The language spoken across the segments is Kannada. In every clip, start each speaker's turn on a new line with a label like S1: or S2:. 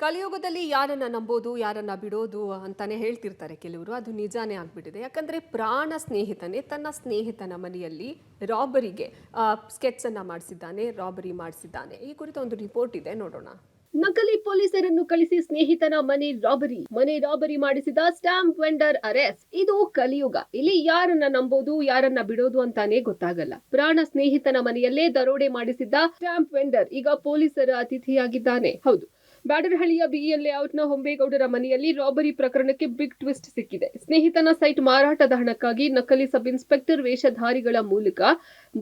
S1: ಕಲಿಯುಗದಲ್ಲಿ ಯಾರನ್ನ ನಂಬೋದು ಯಾರನ್ನ ಬಿಡೋದು ಅಂತಾನೆ ಹೇಳ್ತಿರ್ತಾರೆ ಕೆಲವರು. ಅದು ನಿಜಾನೇ ಆಗ್ಬಿಟ್ಟಿದೆ. ಯಾಕಂದ್ರೆ ಪ್ರಾಣ ಸ್ನೇಹಿತನೇ ತನ್ನ ಸ್ನೇಹಿತನ ಮನೆಯಲ್ಲಿ ರಾಬರಿಗೆ ಸ್ಕೆಚ್ ಅನ್ನ ಮಾಡಿಸಿದ್ದಾನೆ, ರಾಬರಿ ಮಾಡಿಸಿದ್ದಾನೆ. ಈ ಕುರಿತ ಒಂದು ರಿಪೋರ್ಟ್ ಇದೆ, ನೋಡೋಣ. ನಕಲಿ ಪೊಲೀಸರನ್ನು ಕಳಿಸಿ ಸ್ನೇಹಿತನ ಮನೆ ರಾಬರಿ ಮಾಡಿಸಿದ ಸ್ಟಾಂಪ್ ವೆಂಡರ್ ಅರೆಸ್ಟ್. ಇದು ಕಲಿಯುಗ. ಇಲ್ಲಿ ಯಾರನ್ನ ನಂಬೋದು ಯಾರನ್ನ ಬಿಡೋದು ಅಂತಾನೆ ಗೊತ್ತಾಗಲ್ಲ. ಪ್ರಾಣ ಸ್ನೇಹಿತನ ಮನೆಯಲ್ಲೇ ದರೋಡೆ ಮಾಡಿಸಿದ್ದ ಸ್ಟಾಂಪ್ ವೆಂಡರ್ ಈಗ ಪೊಲೀಸರ ಅತಿಥಿಯಾಗಿದ್ದಾನೆ. ಹೌದು, ಬ್ಯಾಡರಹಳ್ಳಿಯ ಬಿಇಎಲ್ ಲೇಔಟ್ನ ಹೊಂಬೇಗೌಡರ ಮನೆಯಲ್ಲಿ ರಾಬರಿ ಪ್ರಕರಣಕ್ಕೆ ಬಿಗ್ ಟ್ವಿಸ್ಟ್ ಸಿಕ್ಕಿದೆ. ಸ್ನೇಹಿತನ ಸೈಟ್ ಮಾರಾಟದ ಹಣಕ್ಕಾಗಿ ನಕಲಿ ಸಬ್ ಇನ್ಸ್ಪೆಕ್ಟರ್ ವೇಷಧಾರಿಗಳ ಮೂಲಕ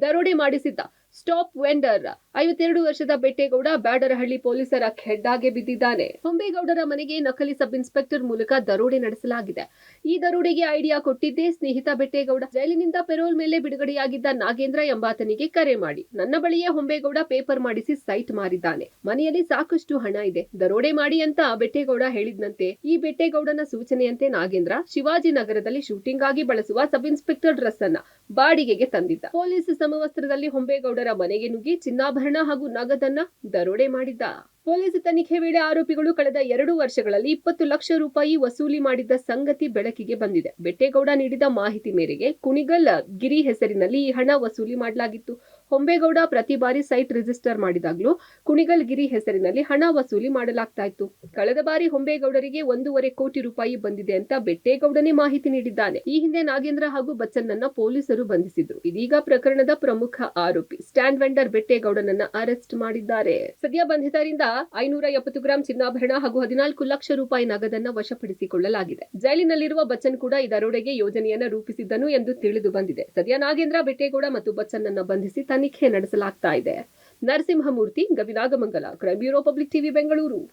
S1: ದರೋಡೆ ಮಾಡಿಸಿದ್ದ ಸ್ಟಾಪ್ ವೆಂಡರ್ 52 ವರ್ಷದ ಬೆಟ್ಟೇಗೌಡ ಬ್ಯಾಡರಹಳ್ಳಿ ಪೊಲೀಸರ ಖೆಡ್ಡಾಗೆ ಬಿದ್ದಿದ್ದಾನೆ. ಹೊಂಬೇಗೌಡರ ಮನೆಗೆ ನಕಲಿ ಸಬ್ ಇನ್ಸ್ಪೆಕ್ಟರ್ ಮೂಲಕ ದರೋಡೆ ನಡೆಸಲಾಗಿದೆ. ಈ ದರೋಡೆಗೆ ಐಡಿಯಾ ಕೊಟ್ಟಿದ್ದೇ ಸ್ನೇಹಿತ ಬೆಟ್ಟೇಗೌಡ. ಜೈಲಿನಿಂದ ಪೆರೋಲ್ ಮೇಲೆ ಬಿಡುಗಡೆಯಾಗಿದ್ದ ನಾಗೇಂದ್ರ ಎಂಬಾತನಿಗೆ ಕರೆ ಮಾಡಿ, ನನ್ನ ಬಳಿಯೇ ಹೊಂಬೇಗೌಡ ಪೇಪರ್ ಮಾಡಿಸಿ ಸೈಟ್ ಮಾರಿದ್ದಾನೆ, ಮನೆಯಲ್ಲಿ ಸಾಕಷ್ಟು ಹಣ ಇದೆ, ದರೋಡೆ ಮಾಡಿ ಅಂತ ಬೆಟ್ಟೇಗೌಡ ಹೇಳಿದ್ನಂತೆ. ಈ ಬೆಟ್ಟೇಗೌಡನ ಸೂಚನೆಯಂತೆ ನಾಗೇಂದ್ರ ಶಿವಾಜಿನಗರದಲ್ಲಿ ಶೂಟಿಂಗ್ ಆಗಿ ಬಳಸುವ ಸಬ್ ಇನ್ಸ್ಪೆಕ್ಟರ್ ಡ್ರೆಸ್ ಅನ್ನ ಬಾಡಿಗೆಗೆ ತಂದಿದ್ದ. ಪೊಲೀಸ್ ಸಮವಸ್ತ್ರದಲ್ಲಿ ಹೊಂಬೇಗೌಡರ ಮನೆಗೆ ನುಗ್ಗಿ ಚಿನ್ನಾಭರಣ ಹಾಗೂ ನಗದನ್ನ ದರೋಡೆ ಮಾಡಿದ್ದ. ಪೊಲೀಸ್ ತನಿಖೆ ವೇಳೆ ಆರೋಪಿಗಳು ಕಳೆದ 2 ವರ್ಷಗಳಲ್ಲಿ 20 ಲಕ್ಷ ರೂಪಾಯಿ ವಸೂಲಿ ಮಾಡಿದ್ದ ಸಂಗತಿ ಬೆಳಕಿಗೆ ಬಂದಿದೆ. ಬೆಟ್ಟೇಗೌಡ ನೀಡಿದ ಮಾಹಿತಿ ಮೇರೆಗೆ ಕುಣಿಗಲ್ ಗಿರಿ ಹೆಸರಿನಲ್ಲಿ ಈ ಹಣ ವಸೂಲಿ ಮಾಡಲಾಗಿತ್ತು. ಹೊಂಬೇಗೌಡ ಪ್ರತಿ ಬಾರಿ ಸೈಟ್ ರಿಜಿಸ್ಟರ್ ಮಾಡಿದಾಗಲೂ ಕುಣಿಗಲ್ ಗಿರಿ ಹೆಸರಿನಲ್ಲಿ ಹಣ ವಸೂಲಿ ಮಾಡಲಾಗ್ತಾ ಇತ್ತು. ಕಳೆದ ಬಾರಿ ಹೊಂಬೇಗೌಡರಿಗೆ 1.5 ಕೋಟಿ ರೂಪಾಯಿ ಬಂದಿದೆ ಅಂತ ಬೆಟ್ಟೇಗೌಡನೇ ಮಾಹಿತಿ ನೀಡಿದ್ದಾನೆ. ಈ ಹಿಂದೆ ನಾಗೇಂದ್ರ ಹಾಗೂ ಬಚ್ಚನ್ನನ್ನ ಪೊಲೀಸರು ಬಂಧಿಸಿದ್ರು. ಇದೀಗ ಪ್ರಕರಣದ ಪ್ರಮುಖ ಆರೋಪಿ ಸ್ಟ್ಯಾಂಡ್ ವೆಂಡರ್ ಬೆಟ್ಟೇಗೌಡನನ್ನ ಅರೆಸ್ಟ್ ಮಾಡಿದ್ದಾರೆ. ಸದ್ಯ ಬಂಧಿತರಿಂದ 570 ಗ್ರಾಂ ಚಿನ್ನಾಭರಣ ಹಾಗೂ 14 ಲಕ್ಷ ರೂಪಾಯಿ ನಗದನ್ನ ವಶಪಡಿಸಿಕೊಳ್ಳಲಾಗಿದೆ. ಜೈಲಿನಲ್ಲಿರುವ ಬಚ್ಚನ್ ಕೂಡ ಈ ದರೋಡೆಗೆ ಯೋಜನೆಯನ್ನ ರೂಪಿಸಿದ್ದನು ಎಂದು ತಿಳಿದು ಬಂದಿದೆ. ಸದ್ಯ ನಾಗೇಂದ್ರ, ಬೆಟ್ಟೇಗೌಡ ಮತ್ತು ಬಚ್ಚನ್ನನ್ನ ಬಂಧಿಸಿ ತನಿಖೆ ನಡೆಸಲಾಗ್ತಾ ಇದೆ. Narasimhamurthy, Gavinagamangala, crime bureau, public TV, Bengaluru.